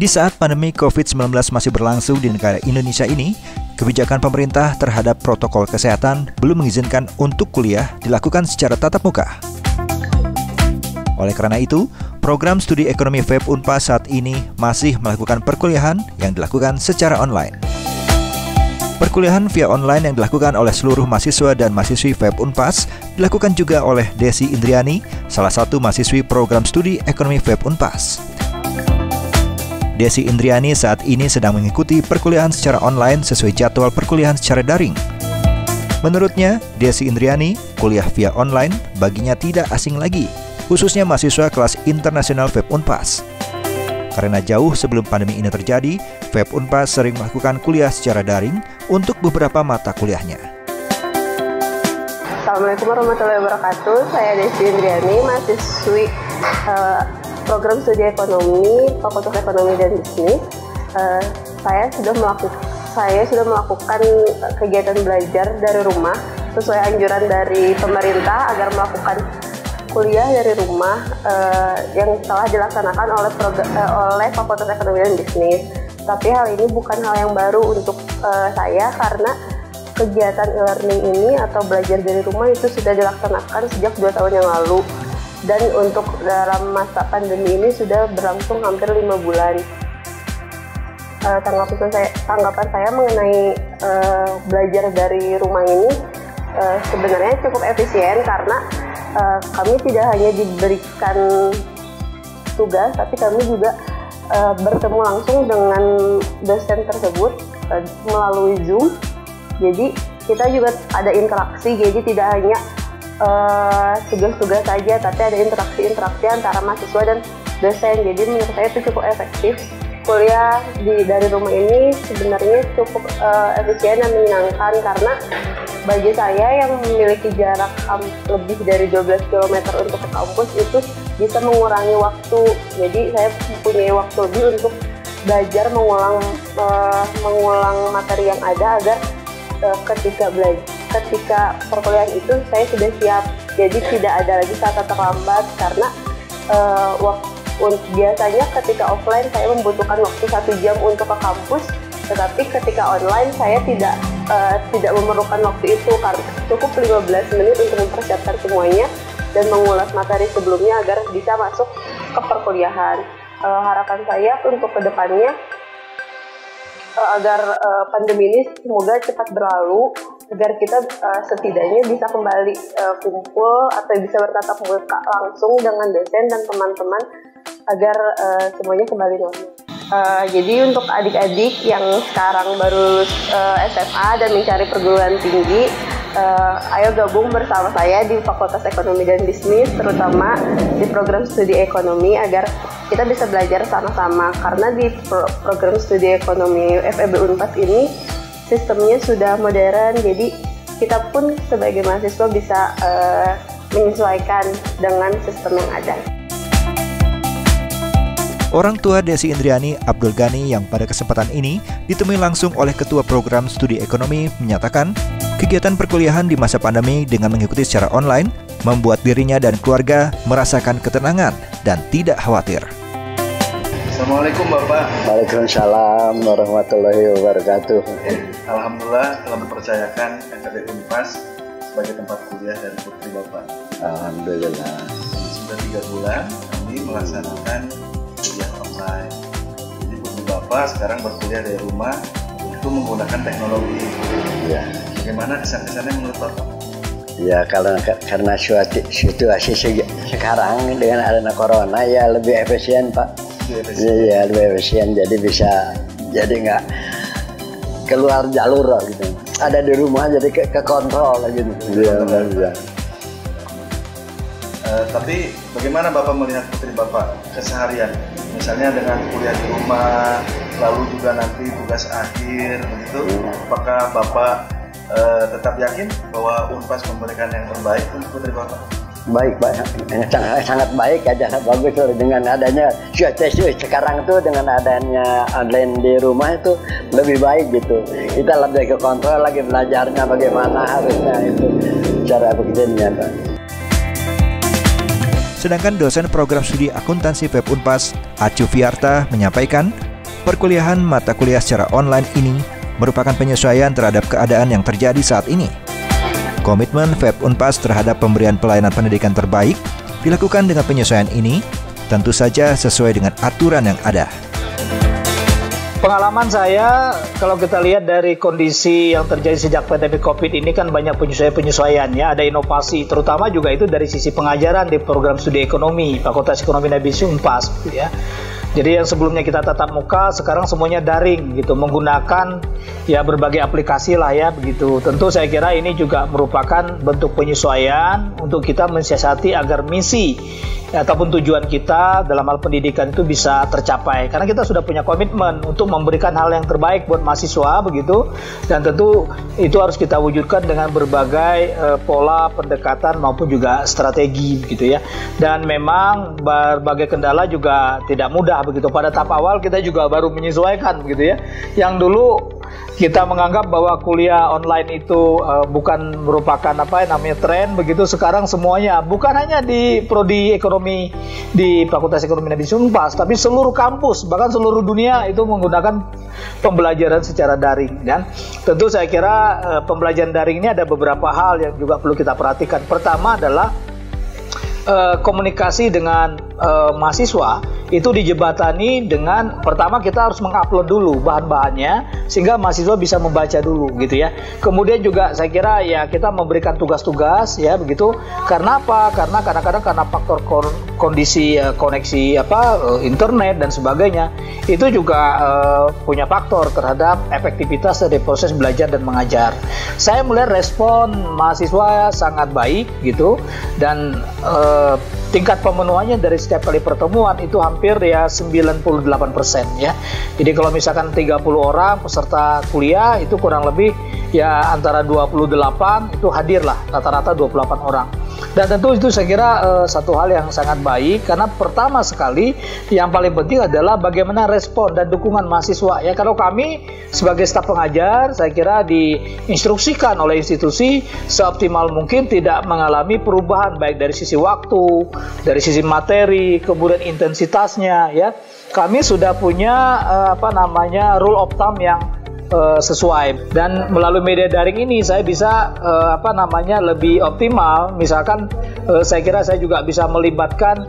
Di saat pandemi COVID-19 masih berlangsung di negara Indonesia ini, kebijakan pemerintah terhadap protokol kesehatan belum mengizinkan untuk kuliah dilakukan secara tatap muka. Oleh karena itu, program studi ekonomi FEB Unpas saat ini masih melakukan perkuliahan yang dilakukan secara online. Perkuliahan via online yang dilakukan oleh seluruh mahasiswa dan mahasiswi FEB Unpas dilakukan juga oleh Desi Indriani, salah satu mahasiswi program studi ekonomi FEB Unpas. Desi Indriani saat ini sedang mengikuti perkuliahan secara online sesuai jadwal perkuliahan secara daring. Menurutnya, Desi Indriani, kuliah via online baginya tidak asing lagi, khususnya mahasiswa kelas internasional FEB Unpas. Karena jauh sebelum pandemi ini terjadi, FEB Unpas sering melakukan kuliah secara daring untuk beberapa mata kuliahnya. Assalamualaikum warahmatullahi wabarakatuh. Saya Desi Indriani, mahasiswi program studi ekonomi, Fakultas Ekonomi dan Bisnis. Saya sudah melakukan kegiatan belajar dari rumah sesuai anjuran dari pemerintah agar melakukan kuliah dari rumah yang telah dilaksanakan oleh Fakultas Ekonomi dan Bisnis. Tapi hal ini bukan hal yang baru untuk saya karena kegiatan e-learning ini atau belajar dari rumah itu sudah dilaksanakan sejak 2 tahun yang lalu. Dan untuk dalam masa pandemi ini sudah berlangsung hampir 5 bulan. Tanggapan saya mengenai belajar dari rumah ini sebenarnya cukup efisien karena kami tidak hanya diberikan tugas, tapi kami juga bertemu langsung dengan dosen tersebut melalui Zoom. Jadi kita juga ada interaksi, jadi tidak hanya tugas-tugas saja, tapi ada interaksi antara mahasiswa dan dosen. Jadi menurut saya itu cukup efektif. Kuliah dari rumah ini sebenarnya cukup efisien dan menyenangkan karena bagi saya yang memiliki jarak lebih dari 12 km untuk ke kampus itu bisa mengurangi waktu. Jadi saya mempunyai waktu lebih untuk belajar mengulang materi yang ada agar ketika perkuliahan itu saya sudah siap, jadi tidak ada lagi kata terlambat karena biasanya ketika offline saya membutuhkan waktu 1 jam untuk ke kampus, tetapi ketika online saya tidak memerlukan waktu itu karena cukup 15 menit untuk mempersiapkan semuanya dan mengulas materi sebelumnya agar bisa masuk ke perkuliahan. Harapan saya untuk kedepannya agar pandemi ini semoga cepat berlalu, agar kita setidaknya bisa kembali kumpul atau bisa bertatap muka langsung dengan dosen dan teman-teman agar semuanya kembali normal. Jadi untuk adik-adik yang sekarang baru lulus SMA dan mencari perguruan tinggi, ayo gabung bersama saya di Fakultas Ekonomi dan Bisnis, terutama di program studi ekonomi agar kita bisa belajar sama-sama. Karena di program studi ekonomi FEB Unpas ini sistemnya sudah modern, jadi kita pun sebagai mahasiswa bisa menyesuaikan dengan sistem yang ada. Orang tua Desi Indriani, Abdul Ghani, yang pada kesempatan ini ditemui langsung oleh Ketua Program Studi Ekonomi menyatakan kegiatan perkuliahan di masa pandemi dengan mengikuti secara online membuat dirinya dan keluarga merasakan ketenangan dan tidak khawatir. Assalamualaikum Bapak. Waalaikumsalam warahmatullahi wabarakatuh. Alhamdulillah telah mempercayakan FEB Unpas sebagai tempat kuliah dari putri Bapak. Alhamdulillah. Sudah 3 bulan kami melaksanakan kuliah online. Jadi putri Bapak sekarang berkuliah dari rumah itu menggunakan teknologi. Ya. Bagaimana kesan-kesannya menurut Bapak? Ya karena situasi sekarang dengan adanya corona ya lebih efisien Pak. Iya lebih efisien, jadi nggak keluar jalur gitu. Ada di rumah jadi ke kontrol gitu. Ya. Tapi bagaimana Bapak melihat putri Bapak keseharian? Misalnya dengan kuliah di rumah, lalu juga nanti tugas akhir begitu. Apakah Bapak tetap yakin bahwa Unpas memberikan yang terbaik untuk putri Bapak? Baik, sangat baik aja, bagus dengan adanya situasi sekarang tuh, dengan adanya online di rumah itu lebih baik gitu. Kita lebih ke kontrol lagi belajarnya bagaimana harusnya itu cara begininya. Sedangkan dosen program studi akuntansi FEB Unpas, Acu Fiarta, menyampaikan Perkuliahan mata kuliah secara online ini merupakan penyesuaian terhadap keadaan yang terjadi saat ini. Komitmen FEB Unpas terhadap pemberian pelayanan pendidikan terbaik dilakukan dengan penyesuaian ini, tentu saja sesuai dengan aturan yang ada. Pengalaman saya, kalau kita lihat dari kondisi yang terjadi sejak pandemi COVID ini kan banyak penyesuaian ya, ada inovasi, terutama juga itu dari sisi pengajaran di program studi ekonomi, Fakultas Ekonomi dan Bisnis Unpas ya. Jadi yang sebelumnya kita tatap muka, sekarang semuanya daring gitu, menggunakan ya berbagai aplikasi lah ya begitu. Tentu saya kira ini juga merupakan bentuk penyesuaian untuk kita mensiasati agar misi ataupun tujuan kita dalam hal pendidikan itu bisa tercapai. Karena kita sudah punya komitmen untuk memberikan hal yang terbaik buat mahasiswa begitu, dan tentu itu harus kita wujudkan dengan berbagai pola pendekatan maupun juga strategi begitu ya. Dan memang berbagai kendala juga tidak mudah begitu. Pada tahap awal kita juga baru menyesuaikan begitu ya. Yang dulu kita menganggap bahwa kuliah online itu bukan merupakan tren begitu. Sekarang semuanya, bukan hanya di prodi ekonomi di Fakultas Ekonomi dan Bisnis Unpas, tapi seluruh kampus bahkan seluruh dunia itu menggunakan pembelajaran secara daring. Dan tentu saya kira pembelajaran daring ini ada beberapa hal yang juga perlu kita perhatikan. Pertama adalah komunikasi dengan mahasiswa itu dijebatani dengan, pertama kita harus mengupload dulu bahan-bahannya sehingga mahasiswa bisa membaca dulu gitu ya. Kemudian juga saya kira ya kita memberikan tugas-tugas ya begitu. Karena apa? Karena kadang-kadang karena faktor kondisi koneksi internet dan sebagainya, itu juga punya faktor terhadap efektivitas dari proses belajar dan mengajar. Saya melihat respon mahasiswa sangat baik gitu, dan tingkat pemenuhannya dari setiap kali pertemuan itu hampir ya 98% ya. Jadi kalau misalkan 30 orang peserta kuliah itu kurang lebih ya antara 28 itu hadir lah, rata-rata 28 orang. Dan tentu itu saya kira satu hal yang sangat baik, karena pertama sekali yang paling penting adalah bagaimana respon dan dukungan mahasiswa ya. Kalau kami sebagai staf pengajar saya kira diinstruksikan oleh institusi seoptimal mungkin tidak mengalami perubahan baik dari sisi waktu, dari sisi materi, kemudian intensitasnya ya. Kami sudah punya rule of thumb yang sesuai, dan melalui media daring ini saya bisa lebih optimal. Misalkan saya kira saya juga bisa melibatkan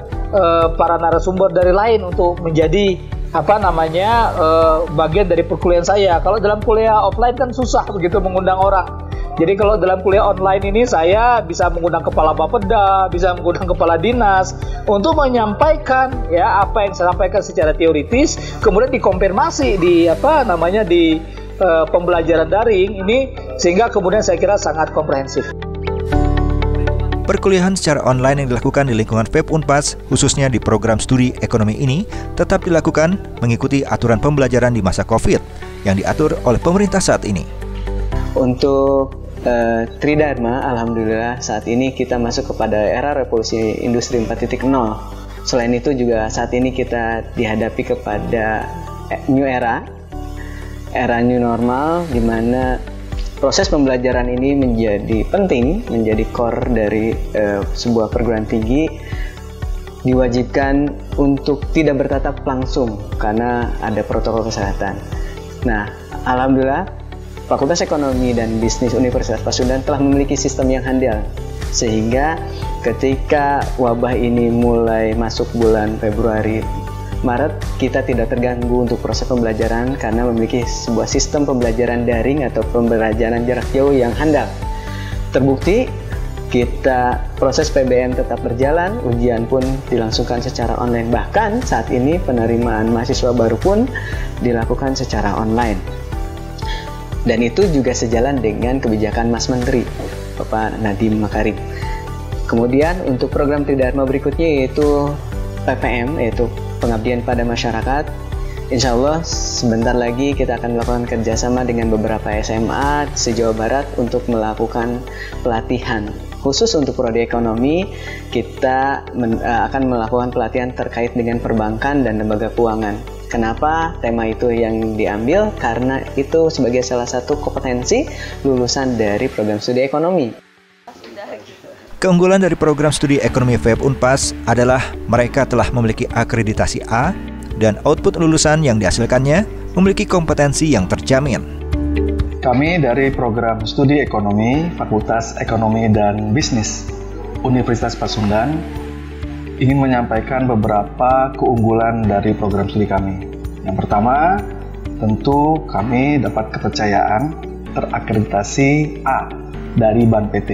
para narasumber dari lain untuk menjadi bagian dari perkuliahan saya. Kalau dalam kuliah offline kan susah begitu mengundang orang. Jadi kalau dalam kuliah online ini saya bisa mengundang kepala Bapeda, bisa mengundang kepala dinas untuk menyampaikan ya apa yang saya sampaikan secara teoritis, kemudian dikonfirmasi di pembelajaran daring ini, sehingga kemudian saya kira sangat komprehensif. Perkuliahan secara online yang dilakukan di lingkungan FEB Unpas, khususnya di program studi ekonomi ini, tetap dilakukan mengikuti aturan pembelajaran di masa COVID yang diatur oleh pemerintah saat ini. Untuk Tridharma, alhamdulillah saat ini kita masuk kepada era revolusi industri 4.0. Selain itu juga saat ini kita dihadapi kepada new era new normal, di mana proses pembelajaran ini menjadi penting, menjadi core dari sebuah perguruan tinggi, diwajibkan untuk tidak bertatap langsung karena ada protokol kesehatan. Nah, alhamdulillah Fakultas Ekonomi dan Bisnis Universitas Pasundan telah memiliki sistem yang handal, sehingga ketika wabah ini mulai masuk bulan Februari Maret, kita tidak terganggu untuk proses pembelajaran karena memiliki sebuah sistem pembelajaran daring atau pembelajaran jarak jauh yang handal. Terbukti, kita proses PBM tetap berjalan, ujian pun dilangsungkan secara online. Bahkan saat ini penerimaan mahasiswa baru pun dilakukan secara online. Dan itu juga sejalan dengan kebijakan Mas Menteri, Bapak Nadiem Makarim. Kemudian untuk program Tridharma berikutnya yaitu PPM, yaitu pengabdian pada masyarakat. Insya Allah sebentar lagi kita akan melakukan kerjasama dengan beberapa SMA se-Jawa Barat untuk melakukan pelatihan. Khusus untuk prodi ekonomi, kita akan melakukan pelatihan terkait dengan perbankan dan lembaga keuangan. Kenapa tema itu yang diambil? Karena itu sebagai salah satu kompetensi lulusan dari program studi ekonomi. Keunggulan dari program studi ekonomi FEB Unpas adalah mereka telah memiliki akreditasi A dan output lulusan yang dihasilkannya memiliki kompetensi yang terjamin. Kami dari program studi ekonomi, Fakultas Ekonomi dan Bisnis Universitas Pasundan ingin menyampaikan beberapa keunggulan dari program studi kami. Yang pertama, tentu kami dapat kepercayaan terakreditasi A dari BAN PT.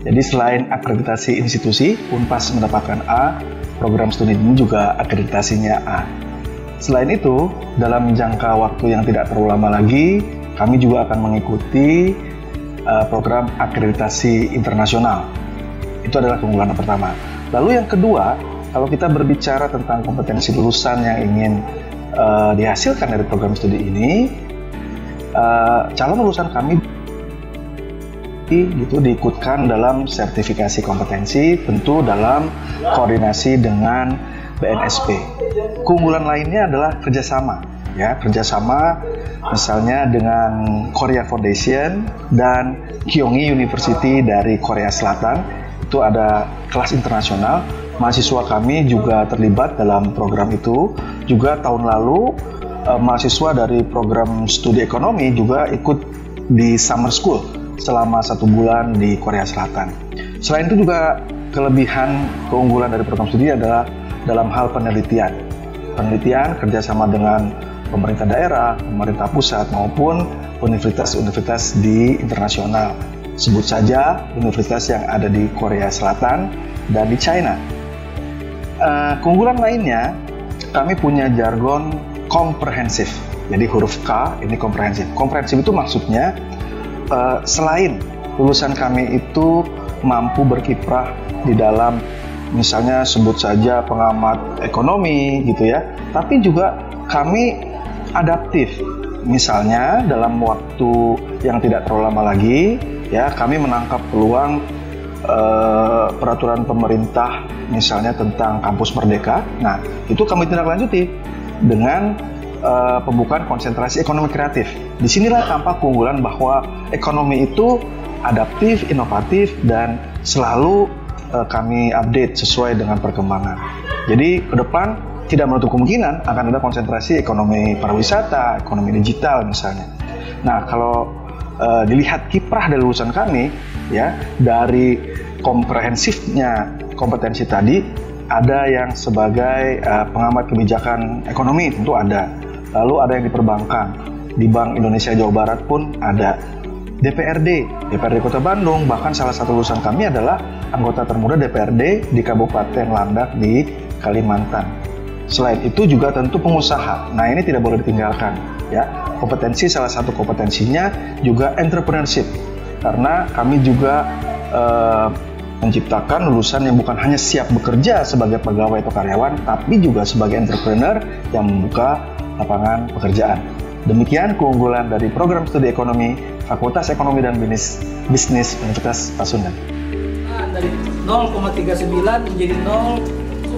Jadi selain akreditasi institusi, Unpas mendapatkan A, program studi ini juga akreditasinya A. Selain itu, dalam jangka waktu yang tidak terlalu lama lagi, kami juga akan mengikuti program akreditasi internasional. Itu adalah keunggulan yang pertama. Lalu yang kedua, kalau kita berbicara tentang kompetensi lulusan yang ingin dihasilkan dari program studi ini, calon lulusan kami itu diikutkan dalam sertifikasi kompetensi, tentu dalam koordinasi dengan BNSP. Keunggulan lainnya adalah kerjasama, ya, kerjasama misalnya dengan Korea Foundation dan Kyunghee University dari Korea Selatan. Itu ada kelas internasional. Mahasiswa kami juga terlibat dalam program itu. Juga tahun lalu mahasiswa dari program studi ekonomi juga ikut di summer school selama 1 bulan di Korea Selatan. Selain itu juga kelebihan keunggulan dari program studi adalah dalam hal penelitian. Penelitian kerjasama dengan pemerintah daerah, pemerintah pusat maupun universitas-universitas di internasional. Sebut saja universitas yang ada di Korea Selatan dan di China. Keunggulan lainnya, kami punya jargon komprehensif. Jadi huruf K ini komprehensif. Komprehensif itu maksudnya selain lulusan kami itu mampu berkiprah di dalam misalnya sebut saja pengamat ekonomi gitu ya, tapi juga kami adaptif. Misalnya dalam waktu yang tidak terlalu lama lagi ya, kami menangkap peluang peraturan pemerintah misalnya tentang kampus merdeka. Nah, itu kami tindak lanjuti dengan pembukaan konsentrasi ekonomi kreatif. Disinilah tampak keunggulan bahwa ekonomi itu adaptif, inovatif, dan selalu kami update sesuai dengan perkembangan. Jadi ke depan tidak menutup kemungkinan akan ada konsentrasi ekonomi pariwisata, ekonomi digital misalnya. Nah, kalau dilihat kiprah dari lulusan kami, ya, dari komprehensifnya kompetensi tadi, ada yang sebagai pengamat kebijakan ekonomi, tentu ada. Lalu ada yang di perbankan, di Bank Indonesia Jawa Barat pun ada. DPRD Kota Bandung, bahkan salah satu lulusan kami adalah anggota termuda DPRD di Kabupaten Landak di Kalimantan. Selain itu juga tentu pengusaha. Nah, ini tidak boleh ditinggalkan, ya. Kompetensi, salah satu kompetensinya juga entrepreneurship, karena kami juga menciptakan lulusan yang bukan hanya siap bekerja sebagai pegawai atau karyawan, tapi juga sebagai entrepreneur yang membuka lapangan pekerjaan. Demikian keunggulan dari program studi ekonomi Fakultas Ekonomi dan Bisnis Universitas Pasundan. Dari 0,39 menjadi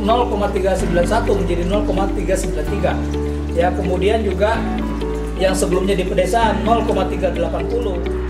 0,391 menjadi 0,393. Ya, kemudian juga yang sebelumnya di pedesaan 0,380